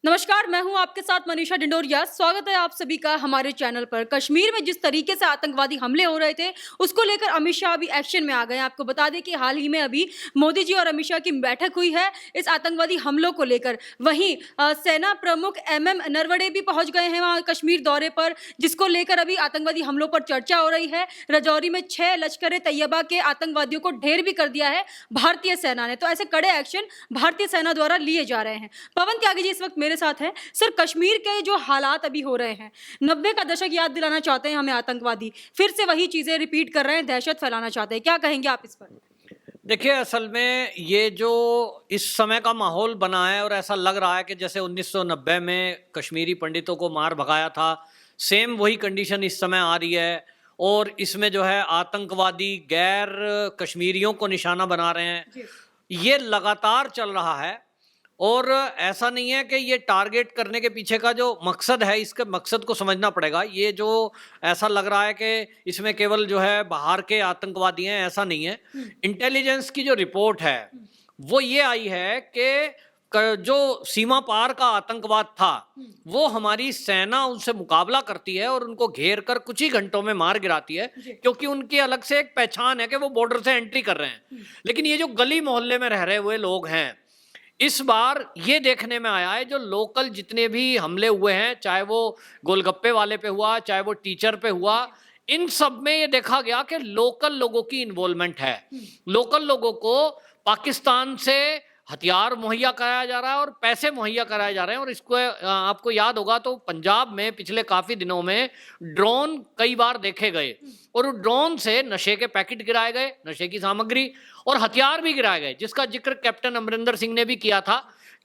नमस्कार, मैं हूं आपके साथ मनीषा डिंडोरिया। स्वागत है आप सभी का हमारे चैनल पर। कश्मीर में जिस तरीके से आतंकवादी हमले हो रहे थे, उसको लेकर अमित शाह अभी एक्शन में आ गए हैं। आपको बता दें कि हाल ही में अभी मोदी जी और अमित शाह की बैठक हुई है इस आतंकवादी हमलों को लेकर। वहीं सेना प्रमुख एमएम नरवणे भी पहुंच गए हैं वहां कश्मीर दौरे पर, जिसको लेकर अभी आतंकवादी हमलों पर चर्चा हो रही है। राजौरी में 6 लश्कर ए तैयबा के आतंकवादियों को ढेर भी कर दिया है भारतीय सेना ने। तो ऐसे कड़े एक्शन भारतीय सेना द्वारा लिए जा रहे हैं। पवन त्यागी जी इस वक्त मेरे साथ है। सर, कश्मीर के जो हालात अभी हो रहे हैं, 90 का दशक याद दिलाना चाहते हैं हमें आतंकवादी, फिर से वही चीजें रिपीट कर रहे हैं, दहशत फैलाना चाहते हैं। क्या कहेंगे आप इस पर? देखिए, असल में ये जो इस समय का माहौल बना है और ऐसा लग रहा है कि जैसे 1990 में कश्मीरी पंडितों को मार भगाया था, सेम वही कंडीशन इस समय आ रही है। और इसमें जो है आतंकवादी गैर कश्मीरियों को निशाना बना रहे हैं, ये लगातार चल रहा है। और ऐसा नहीं है कि ये टारगेट करने के पीछे का जो मकसद है, इसके मकसद को समझना पड़ेगा। ये जो ऐसा लग रहा है कि इसमें केवल जो है बाहर के आतंकवादी हैं, ऐसा नहीं है। इंटेलिजेंस की जो रिपोर्ट है वो ये आई है कि जो सीमा पार का आतंकवाद था वो हमारी सेना उनसे मुकाबला करती है और उनको घेर कर कुछ ही घंटों में मार गिराती है, क्योंकि उनकी अलग से एक पहचान है कि वो बॉर्डर से एंट्री कर रहे हैं। लेकिन ये जो गली मोहल्ले में रह रहे हुए लोग हैं, इस बार ये देखने में आया है जो लोकल जितने भी हमले हुए हैं, चाहे वो गोलगप्पे वाले पे हुआ, चाहे वो टीचर पे हुआ, इन सब में ये देखा गया कि लोकल लोगों की इन्वॉल्वमेंट है। लोकल लोगों को पाकिस्तान से हथियार मुहैया कराया जा रहा है और पैसे मुहैया कराए जा रहे हैं। और इसको आपको याद होगा तो पंजाब में पिछले काफी दिनों में ड्रोन कई बार देखे गए और ड्रोन से नशे के पैकेट गिराए गए, नशे की सामग्री और हथियार भी गिराए गए, जिसका जिक्र कैप्टन अमरिंदर सिंह ने भी किया था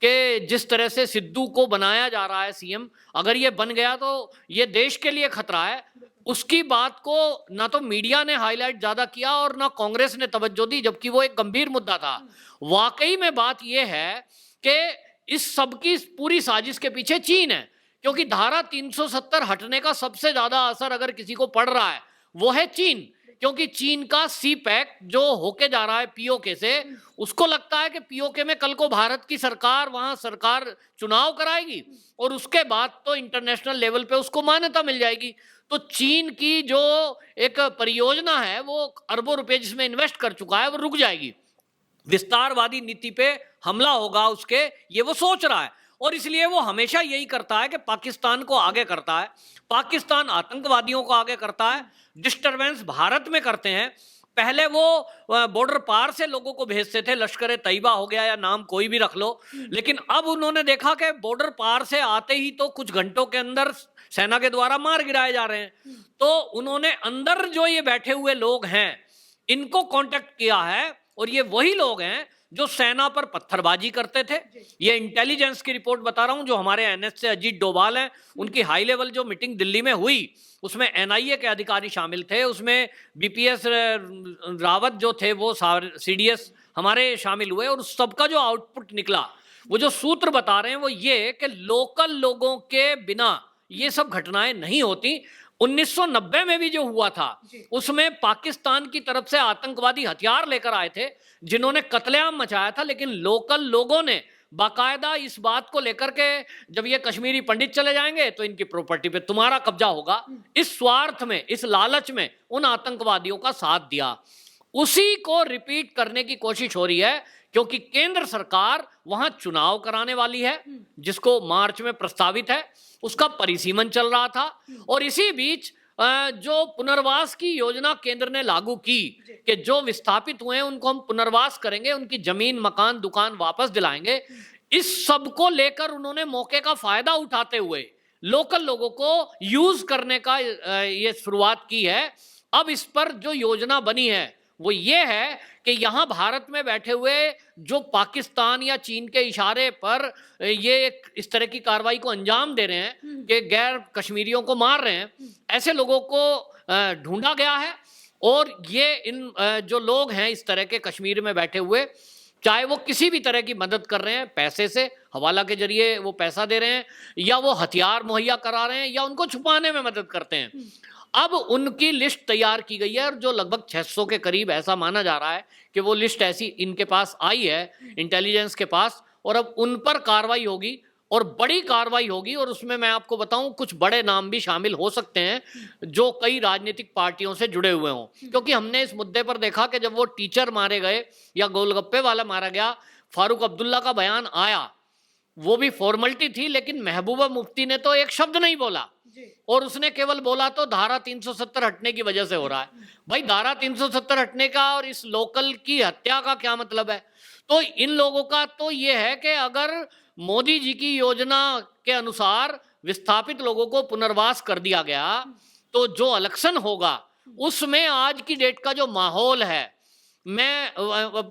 कि जिस तरह से सिद्धू को बनाया जा रहा है सीएम, अगर ये बन गया तो ये देश के लिए खतरा है। उसकी बात को ना तो मीडिया ने हाईलाइट ज्यादा किया और ना कांग्रेस ने तवज्जो दी, जबकि वो एक गंभीर मुद्दा था। वाकई में बात यह है कि इस सब की पूरी साजिश के पीछे चीन है, क्योंकि धारा 370 हटने का सबसे ज्यादा असर अगर किसी को पड़ रहा है वो है चीन। क्योंकि चीन का सी पैक जो होके जा रहा है पीओके से, उसको लगता है कि पीओके में कल को भारत की सरकार, वहां सरकार चुनाव कराएगी और उसके बाद तो इंटरनेशनल लेवल पे उसको मान्यता मिल जाएगी। तो चीन की जो एक परियोजना है वो अरबों रुपए जिसमें इन्वेस्ट कर चुका है, वो रुक जाएगी। विस्तारवादी नीति पे हमला होगा उसके, ये वो सोच रहा है। और इसलिए वो हमेशा यही करता है कि पाकिस्तान को आगे करता है, पाकिस्तान आतंकवादियों को आगे करता है, डिस्टरबेंस भारत में करते हैं। पहले वो बॉर्डर पार से लोगों को भेजते थे, लश्कर ए तैयबा हो गया या नाम कोई भी रख लो, लेकिन अब उन्होंने देखा कि बॉर्डर पार से आते ही तो कुछ घंटों के अंदर सेना के द्वारा मार गिराए जा रहे हैं। तो उन्होंने अंदर जो ये बैठे हुए लोग हैं इनको कांटेक्ट किया है, और ये वही लोग हैं जो सेना पर पत्थरबाजी करते थे। ये इंटेलिजेंस की रिपोर्ट बता रहा हूं, जो हमारे एनएस से अजीत डोभाल हैं, उनकी हाई लेवल जो मीटिंग दिल्ली में हुई उसमें एनआईए के अधिकारी शामिल थे, उसमें बीपीएस रावत जो थे वो सीडीएस हमारे शामिल हुए, और उस सबका जो आउटपुट निकला, वो जो सूत्र बता रहे हैं वो ये कि लोकल लोगों के बिना ये सब घटनाएं नहीं होती। 1990 में भी जो हुआ था उसमें पाकिस्तान की तरफ से आतंकवादी हथियार लेकर आए थे जिन्होंने कत्लेआम मचाया था, लेकिन लोकल लोगों ने बाकायदा इस बात को लेकर के जब ये कश्मीरी पंडित चले जाएंगे तो इनकी प्रॉपर्टी पे तुम्हारा कब्जा होगा, इस स्वार्थ में, इस लालच में उन आतंकवादियों का साथ दिया। उसी को रिपीट करने की कोशिश हो रही है, क्योंकि केंद्र सरकार वहां चुनाव कराने वाली है जिसको मार्च में प्रस्तावित है, उसका परिसीमन चल रहा था। और इसी बीच जो पुनर्वास की योजना केंद्र ने लागू की कि जो विस्थापित हुए हैं उनको हम पुनर्वास करेंगे, उनकी जमीन, मकान, दुकान वापस दिलाएंगे, इस सब को लेकर उन्होंने मौके का फायदा उठाते हुए लोकल लोगों को यूज करने का ये शुरुआत की है। अब इस पर जो योजना बनी है वो ये है कि यहां भारत में बैठे हुए जो पाकिस्तान या चीन के इशारे पर ये इस तरह की कार्रवाई को अंजाम दे रहे हैं कि गैर कश्मीरियों को मार रहे हैं, ऐसे लोगों को ढूंढा गया है। और ये इन जो लोग हैं इस तरह के कश्मीर में बैठे हुए, चाहे वो किसी भी तरह की मदद कर रहे हैं, पैसे से, हवाला के जरिए वो पैसा दे रहे हैं, या वो हथियार मुहैया करा रहे हैं, या उनको छुपाने में मदद करते हैं, अब उनकी लिस्ट तैयार की गई है। और जो लगभग 600 के करीब ऐसा माना जा रहा है कि वो लिस्ट ऐसी इनके पास आई है, इंटेलिजेंस के पास, और अब उन पर कार्रवाई होगी। और बड़ी कार्रवाई होगी। और उसमें मैं आपको बताऊं कुछ बड़े नाम भी शामिल हो सकते हैं जो कई राजनीतिक पार्टियों से जुड़े हुए हों, क्योंकि हमने इस मुद्दे पर देखा कि जब वो टीचर मारे गए या गोलगप्पे वाला मारा गया, फारूक अब्दुल्ला का बयान आया, वो भी फॉर्मेलिटी थी, लेकिन महबूबा मुफ्ती ने तो एक शब्द नहीं बोला और उसने केवल बोला तो धारा 370 हटने की वजह से हो रहा है। भाई धारा 370 हटने का और इस लोकल की हत्या का क्या मतलब है? तो इन लोगों का तो ये है कि अगर मोदी जी की योजना के अनुसार विस्थापित लोगों को पुनर्वास कर दिया गया तो जो इलेक्शन होगा उसमें आज की डेट का जो माहौल है, मैं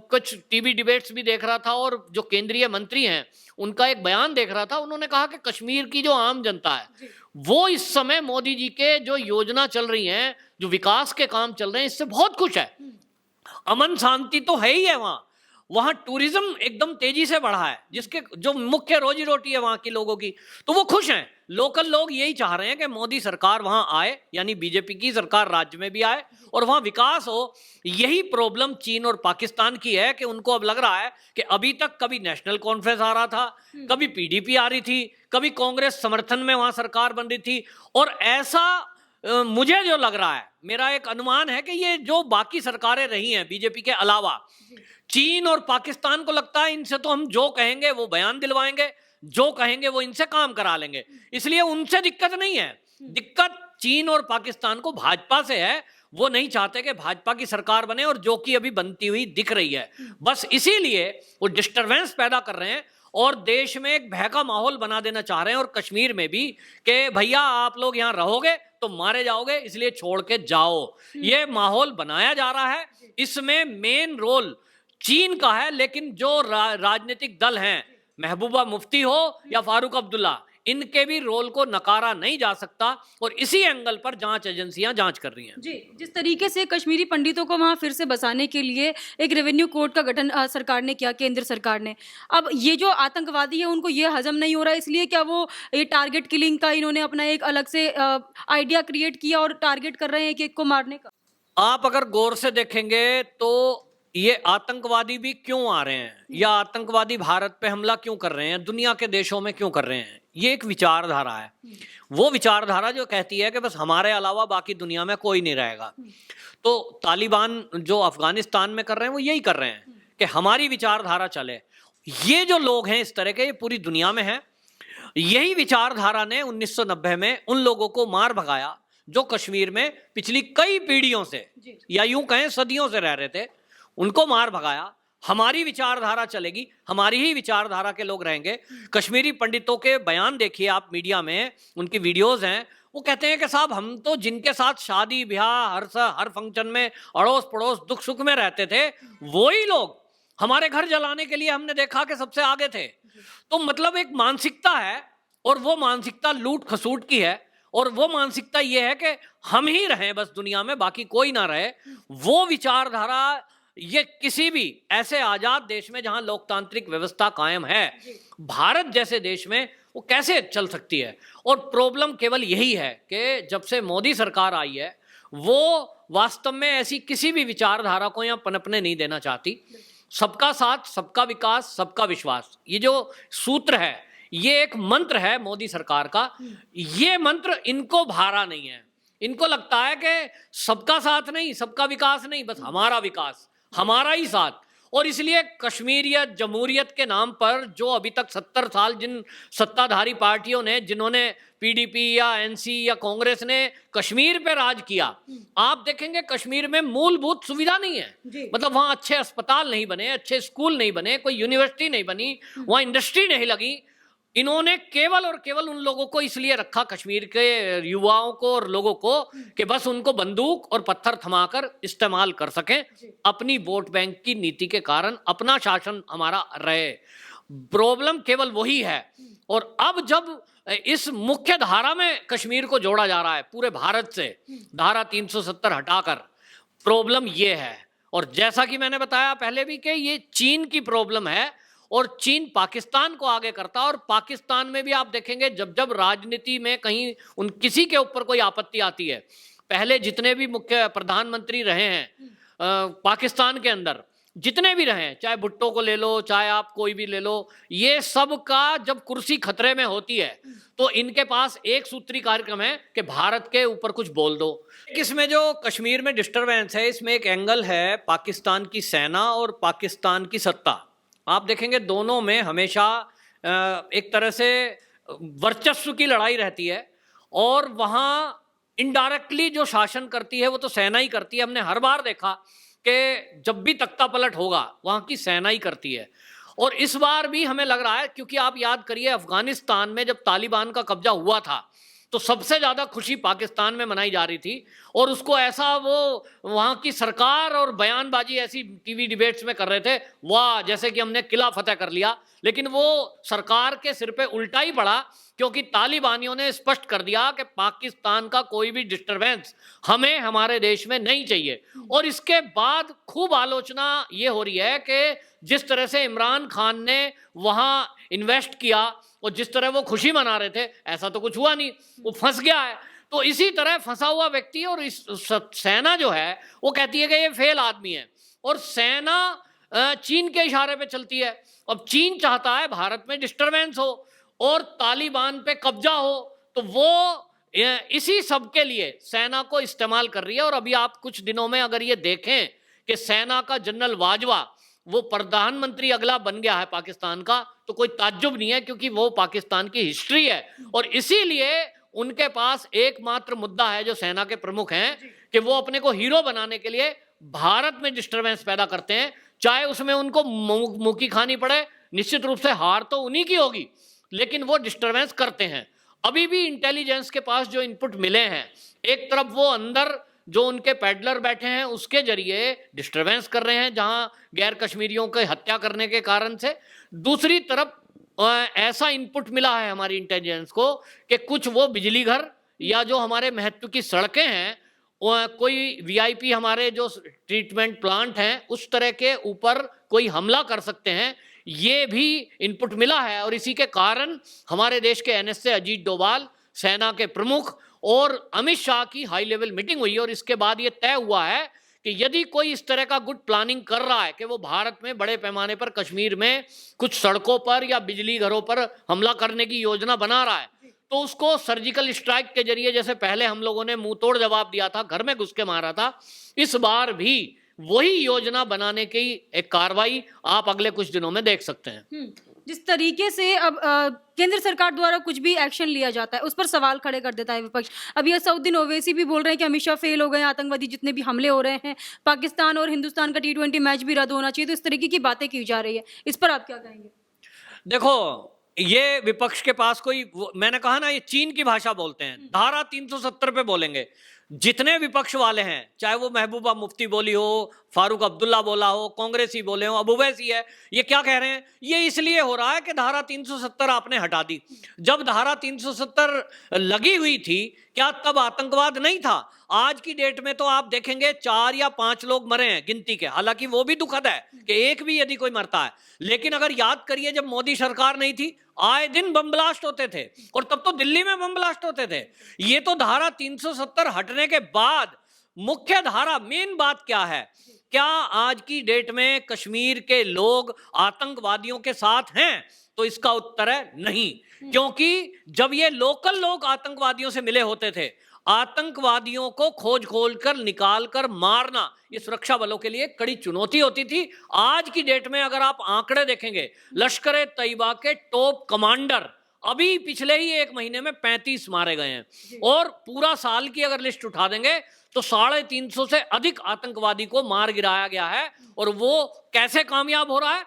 कुछ टीवी डिबेट्स भी देख रहा था और जो केंद्रीय मंत्री हैं उनका एक बयान देख रहा था, उन्होंने कहा कि कश्मीर की जो आम जनता है वो इस समय मोदी जी के जो योजना चल रही हैं, जो विकास के काम चल रहे हैं, इससे बहुत खुश है। अमन शांति तो है ही है वहां टूरिज्म एकदम तेजी से बढ़ा है, जिसके जो मुख्य रोजी रोटी है वहां के लोगों की, तो वो खुश हैं। लोकल लोग यही चाह रहे हैं कि मोदी सरकार वहां आए, यानी बीजेपी की सरकार राज्य में भी आए और वहां विकास हो। यही प्रॉब्लम चीन और पाकिस्तान की है कि उनको अब लग रहा है कि अभी तक कभी नेशनल कॉन्फ्रेंस आ रहा था, कभी पीडीपी आ रही थी, कभी कांग्रेस समर्थन में वहां सरकार बन रही थी, और ऐसा मुझे जो लग रहा है, मेरा एक अनुमान है कि ये जो बाकी सरकारें रही हैं बीजेपी के अलावा, चीन और पाकिस्तान को लगता है इनसे तो हम जो कहेंगे वो बयान दिलवाएंगे, जो कहेंगे वो इनसे काम करा लेंगे, इसलिए उनसे दिक्कत नहीं है। दिक्कत चीन और पाकिस्तान को भाजपा से है। वो नहीं चाहते कि भाजपा की सरकार बने, और जो कि अभी बनती हुई दिख रही है, बस इसीलिए वो डिस्टरबेंस पैदा कर रहे हैं और देश में एक भय का माहौल बना देना चाह रहे हैं, और कश्मीर में भी कि भैया आप लोग यहाँ रहोगे तो मारे जाओगे, इसलिए छोड़ के जाओ। ये माहौल बनाया जा रहा है, इसमें मेन रोल चीन का है, लेकिन जो राजनीतिक दल हैं, महबूबा मुफ्ती हो या फारूक अब्दुल्ला, इनके भी रोल को नकारा नहीं जा सकता, और इसी एंगल पर जांच एजेंसियां जांच कर रही हैं। जी, जिस तरीके से कश्मीरी पंडितों को वहाँ फिर से बसाने के लिए एक रेवेन्यू कोर्ट का गठन सरकार ने किया, केंद्र सरकार ने, अब ये जो आतंकवादी है उनको ये हजम नहीं हो रहा है, इसलिए क्या वो ये टारगेट किलिंग का इन्होंने अपना एक अलग से आइडिया क्रिएट किया और टारगेट कर रहे हैं एक एक को मारने का? आप अगर गौर से देखेंगे तो ये आतंकवादी भी क्यों आ रहे हैं, या आतंकवादी भारत पे हमला क्यों कर रहे हैं, दुनिया के देशों में क्यों कर रहे हैं, ये एक विचारधारा है। वो विचारधारा जो कहती है कि बस हमारे अलावा बाकी दुनिया में कोई नहीं रहेगा। तो तालिबान जो अफगानिस्तान में कर रहे हैं वो यही कर रहे हैं कि हमारी विचारधारा चले। ये जो लोग हैं इस तरह के, ये पूरी दुनिया में हैं। यही विचारधारा ने 1990 में उन लोगों को मार भगाया जो कश्मीर में पिछली कई पीढ़ियों से या यूं कहें सदियों से रह रहे थे, उनको मार भगाया। हमारी विचारधारा चलेगी, हमारी ही विचारधारा के लोग रहेंगे। कश्मीरी पंडितों के बयान देखिए आप मीडिया में, उनकी वीडियोस हैं, वो कहते हैं कि साहब हम तो जिनके साथ शादी ब्याह हर फंक्शन में अड़ोस पड़ोस दुख सुख में रहते थे, वही लोग हमारे घर जलाने के लिए हमने देखा कि सबसे आगे थे। तो मतलब एक मानसिकता है, और वो मानसिकता लूट खसूट की है, और वो मानसिकता ये है कि हम ही रहें बस दुनिया में, बाकी कोई ना रहे। वो विचारधारा ये किसी भी ऐसे आजाद देश में जहां लोकतांत्रिक व्यवस्था कायम है, भारत जैसे देश में वो कैसे चल सकती है? और प्रॉब्लम केवल यही है कि जब से मोदी सरकार आई है वो वास्तव में ऐसी किसी भी विचारधारा को यहाँ पनपने नहीं देना चाहती। सबका साथ, सबका विकास, सबका विश्वास, ये जो सूत्र है, ये एक मंत्र है मोदी सरकार का। ये मंत्र इनको भारा नहीं है। इनको लगता है कि सबका साथ नहीं, सबका विकास नहीं, बस हमारा विकास, हमारा ही साथ। और इसलिए कश्मीरियत, जमहूरियत के नाम पर जो अभी तक 70 साल जिन सत्ताधारी पार्टियों ने, जिन्होंने पीडीपी या एनसी या कांग्रेस ने कश्मीर पे राज किया, आप देखेंगे कश्मीर में मूलभूत सुविधा नहीं है। मतलब वहाँ अच्छे अस्पताल नहीं बने, अच्छे स्कूल नहीं बने, कोई यूनिवर्सिटी नहीं बनी, वहाँ इंडस्ट्री नहीं लगी। इन्होंने केवल और केवल उन लोगों को इसलिए रखा, कश्मीर के युवाओं को और लोगों को, कि बस उनको बंदूक और पत्थर थमाकर इस्तेमाल कर सकें अपनी वोट बैंक की नीति के कारण, अपना शासन हमारा रहे। प्रॉब्लम केवल वही है। और अब जब इस मुख्य धारा में कश्मीर को जोड़ा जा रहा है पूरे भारत से, धारा 370 हटाकर, प्रॉब्लम ये है। और जैसा कि मैंने बताया पहले भी कि ये चीन की प्रॉब्लम है, और चीन पाकिस्तान को आगे करता है। और पाकिस्तान में भी आप देखेंगे जब जब राजनीति में कहीं किसी के ऊपर कोई आपत्ति आती है, पहले जितने भी मुख्य प्रधानमंत्री रहे हैं पाकिस्तान के अंदर, जितने भी रहे, चाहे भुट्टो को ले लो, चाहे आप कोई भी ले लो, ये सब का जब कुर्सी खतरे में होती है तो इनके पास एक सूत्री कार्यक्रम है कि भारत के ऊपर कुछ बोल दो। इसमें जो कश्मीर में डिस्टरबेंस है, इसमें एक एंगल है पाकिस्तान की सेना और पाकिस्तान की सत्ता। आप देखेंगे दोनों में हमेशा एक तरह से वर्चस्व की लड़ाई रहती है, और वहाँ इनडायरेक्टली जो शासन करती है वो तो सेना ही करती है। हमने हर बार देखा कि जब भी तख्ता पलट होगा वहाँ की सेना ही करती है, और इस बार भी हमें लग रहा है, क्योंकि आप याद करिए अफगानिस्तान में जब तालिबान का कब्जा हुआ था तो सबसे ज़्यादा खुशी पाकिस्तान में मनाई जा रही थी, और उसको ऐसा वो वहाँ की सरकार और बयानबाजी ऐसी टीवी डिबेट्स में कर रहे थे, वाह जैसे कि हमने किला फतेह कर लिया। लेकिन वो सरकार के सिर पे उल्टा ही पड़ा, क्योंकि तालिबानियों ने स्पष्ट कर दिया कि पाकिस्तान का कोई भी डिस्टरबेंस हमें हमारे देश में नहीं चाहिए। और इसके बाद खूब आलोचना ये हो रही है कि जिस तरह से इमरान खान ने वहाँ इन्वेस्ट किया और जिस तरह वो खुशी मना रहे थे, ऐसा तो कुछ हुआ नहीं, वो फंस गया है। तो इसी तरह फंसा हुआ व्यक्ति, और इस सेना जो है वो कहती है कि ये फेल आदमी है, और सेना चीन के इशारे पे चलती है। अब चीन चाहता है भारत में डिस्टरबेंस हो और तालिबान पे कब्जा हो, तो वो इसी सब के लिए सेना को इस्तेमाल कर रही है। और अभी आप कुछ दिनों में अगर ये देखें कि सेना का जनरल बाजवा वो प्रधानमंत्री अगला बन गया है पाकिस्तान का, तो कोई ताज्जुब नहीं है, क्योंकि वो पाकिस्तान की हिस्ट्री है। और इसीलिए उनके पास एकमात्र मुद्दा है जो सेना के प्रमुख हैं कि वो अपने को हीरो बनाने के लिए भारत में डिस्टरबेंस पैदा करते हैं, चाहे उसमें उनको मुंह खानी पड़े। निश्चित रूप से हार तो उन्हीं की होगी, लेकिन वो डिस्टरबेंस करते हैं। अभी भी इंटेलिजेंस के पास जो इनपुट मिले हैं, एक तरफ वो अंदर जो उनके पैडलर बैठे हैं उसके जरिए डिस्टरबेंस कर रहे हैं जहां गैर कश्मीरियों की हत्या करने के कारण से, दूसरी तरफ ऐसा इनपुट मिला है हमारी इंटेलिजेंस को कि कुछ वो बिजली घर या जो हमारे महत्व की सड़कें हैं, कोई वीआईपी हमारे जो ट्रीटमेंट प्लांट हैं उस तरह के ऊपर कोई हमला कर सकते हैं, ये भी इनपुट मिला है। और इसी के कारण हमारे देश के एनएसए अजीत डोभाल, सेना के प्रमुख और अमित शाह की हाई लेवल मीटिंग हुई, और इसके बाद ये तय हुआ है कि यदि कोई इस तरह का गुड प्लानिंग कर रहा है कि वो भारत में बड़े पैमाने पर कश्मीर में कुछ सड़कों पर या बिजली घरों पर हमला करने की योजना बना रहा है, तो उसको सर्जिकल स्ट्राइक के जरिए, जैसे पहले हम लोगों ने मुंह तोड़ जवाब दिया था, घर में घुस के मारा था, इस बार भी वही योजना बनाने की एक कार्रवाई आप अगले कुछ दिनों में देख सकते हैं। जिस तरीके से अब केंद्र सरकार द्वारा कुछ भी एक्शन लिया जाता है उस पर सवाल खड़े कर देता है विपक्ष। अब ये असदुद्दीन ओवैसी भी बोल रहे हैं कि हमेशा फेल हो गए, आतंकवादी जितने भी हमले हो रहे हैं, पाकिस्तान और हिंदुस्तान का T20 मैच भी रद्द होना चाहिए। तो इस तरीके की बातें की जा रही है, इस पर आप क्या कहेंगे? देखो, ये विपक्ष के पास कोई, मैंने कहा ना, ये चीन की भाषा बोलते हैं, धारा 370 पे बोलेंगे। जितने विपक्ष वाले हैं, चाहे वो महबूबा मुफ्ती बोली हो, फारूक अब्दुल्ला बोला हो, कांग्रेसी बोले हो, अब ओवैसी है, ये क्या कह रहे हैं? ये इसलिए हो रहा है कि धारा 370 आपने हटा दी। जब धारा 370 लगी हुई थी, क्या तब आतंकवाद नहीं था? आज की डेट में तो आप देखेंगे 4 या 5 लोग मरे हैं गिनती के, हालांकि वो भी दुखद है कि एक भी यदि कोई मरता है। लेकिन अगर याद करिए, जब मोदी सरकार नहीं थी, आए दिन बम ब्लास्ट होते थे, और तब तो दिल्ली में बम ब्लास्ट होते थे। ये तो धारा 370 हटने के बाद मुख्य धारा, मेन बात क्या है? क्या आज की डेट में कश्मीर के लोग आतंकवादियों के साथ हैं? तो इसका उत्तर है नहीं, क्योंकि जब ये लोकल लोग आतंकवादियों से मिले होते थे, आतंकवादियों को खोज कर निकाल कर मारना ये सुरक्षा बलों के लिए कड़ी चुनौती होती थी। आज की डेट में अगर आप आंकड़े देखेंगे, लश्कर ए तैयबा के टॉप कमांडर अभी पिछले ही 1 महीने में 35 मारे गए हैं, और पूरा साल की अगर लिस्ट उठा देंगे तो 350 से अधिक आतंकवादी को मार गिराया गया है। और वो कैसे कामयाब हो रहा है?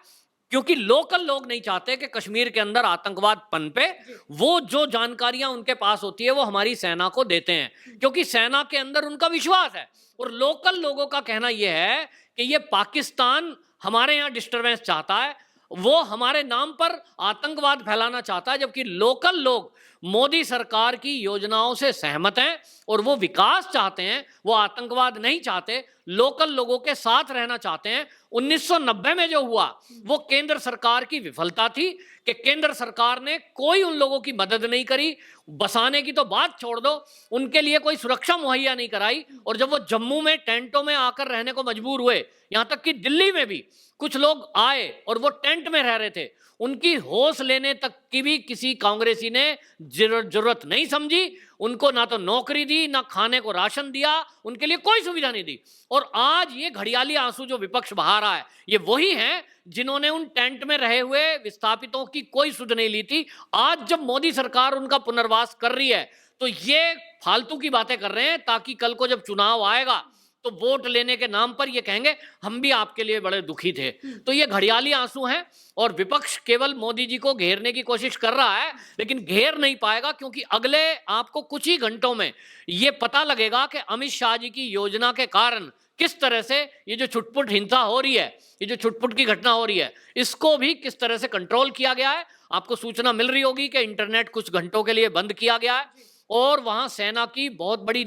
क्योंकि लोकल लोग नहीं चाहते कि कश्मीर के अंदर आतंकवाद पनपे। वो जो जानकारियां उनके पास होती है वो हमारी सेना को देते हैं, क्योंकि सेना के अंदर उनका विश्वास है। और लोकल लोगों का कहना यह है कि ये पाकिस्तान हमारे यहाँ डिस्टरबेंस चाहता है, वो हमारे नाम पर आतंकवाद फैलाना चाहता है, जबकि लोकल लोग मोदी सरकार की योजनाओं से सहमत हैं और वो विकास चाहते हैं, वो आतंकवाद नहीं चाहते, लोकल लोगों के साथ रहना चाहते हैं। 1990 में जो हुआ वो केंद्र सरकार की विफलता थी कि केंद्र सरकार ने कोई उन लोगों की मदद नहीं करी, बसाने की तो बात छोड़ दो, उनके लिए कोई सुरक्षा मुहैया नहीं कराई। और जब वो जम्मू में टेंटों में आकर रहने को मजबूर हुए, यहां तक कि दिल्ली में भी कुछ लोग आए और वो टेंट में रह रहे थे, उनकी होश लेने तक की भी किसी कांग्रेसी ने जरूरत नहीं समझी। उनको ना तो नौकरी दी, ना खाने को राशन दिया, उनके लिए कोई सुविधा नहीं दी। और आज ये घड़ियाली आंसू जो विपक्ष बहा रहा है, ये वही हैं जिन्होंने उन टेंट में रहे हुए विस्थापितों की कोई सुध नहीं ली थी। आज जब मोदी सरकार उनका पुनर्वास कर रही है तो ये फालतू की बातें कर रहे हैं, ताकि कल को जब चुनाव आएगा तो वोट लेने के नाम पर ये कहेंगे हम भी आपके लिए बड़े दुखी थे। तो ये घड़ियाली आंसू हैं और विपक्ष केवल मोदी जी को घेरने की कोशिश कर रहा है, लेकिन घेर नहीं पाएगा, क्योंकि अगले आपको कुछ ही घंटों में ये पता लगेगा कि अमित शाह जी की योजना के कारण किस तरह से ये जो छुटपुट हिंसा हो रही है, ये जो छुटपुट की घटना हो रही है, इसको भी किस तरह से कंट्रोल किया गया है। आपको सूचना मिल रही होगी कि इंटरनेट कुछ घंटों के लिए बंद किया गया है और वहां सेना की बहुत बड़ी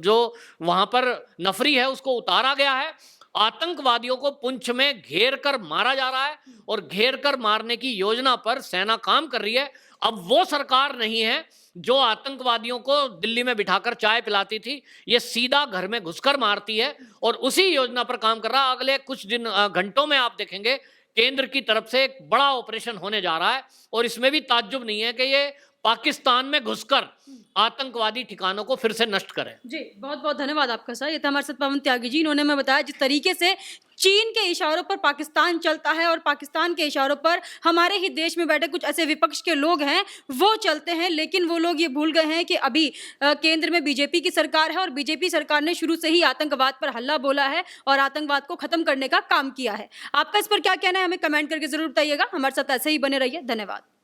जो वहां पर नफरी है उसको उतारा गया है। आतंकवादियों को पुंछ में घेर कर मारा जा रहा है और घेर कर मारने की योजना पर सेना काम कर रही है। अब वो सरकार नहीं है जो आतंकवादियों को दिल्ली में बिठाकर चाय पिलाती थी, ये सीधा घर में घुसकर मारती है और उसी योजना पर काम कर रहा है। अगले कुछ दिन घंटों में आप देखेंगे केंद्र की तरफ से एक बड़ा ऑपरेशन होने जा रहा है और इसमें भी ताज्जुब नहीं है कि ये पाकिस्तान में घुसकर आतंकवादी ठिकानों को फिर से नष्ट करें। जी, बहुत बहुत धन्यवाद आपका सर। ये था हमारे साथ पवन त्यागी जी, इन्होंने हमें बताया जिस तरीके से चीन के इशारों पर पाकिस्तान चलता है और पाकिस्तान के इशारों पर हमारे ही देश में बैठे कुछ ऐसे विपक्ष के लोग हैं वो चलते हैं, लेकिन वो लोग ये भूल गए हैं कि अभी केंद्र में बीजेपी की सरकार है और बीजेपी सरकार ने शुरू से ही आतंकवाद पर हल्ला बोला है और आतंकवाद को खत्म करने का काम किया है। आपका इस पर क्या कहना है हमें कमेंट करके जरूर बताइएगा। हमारे साथ ऐसे ही बने रहिए। धन्यवाद।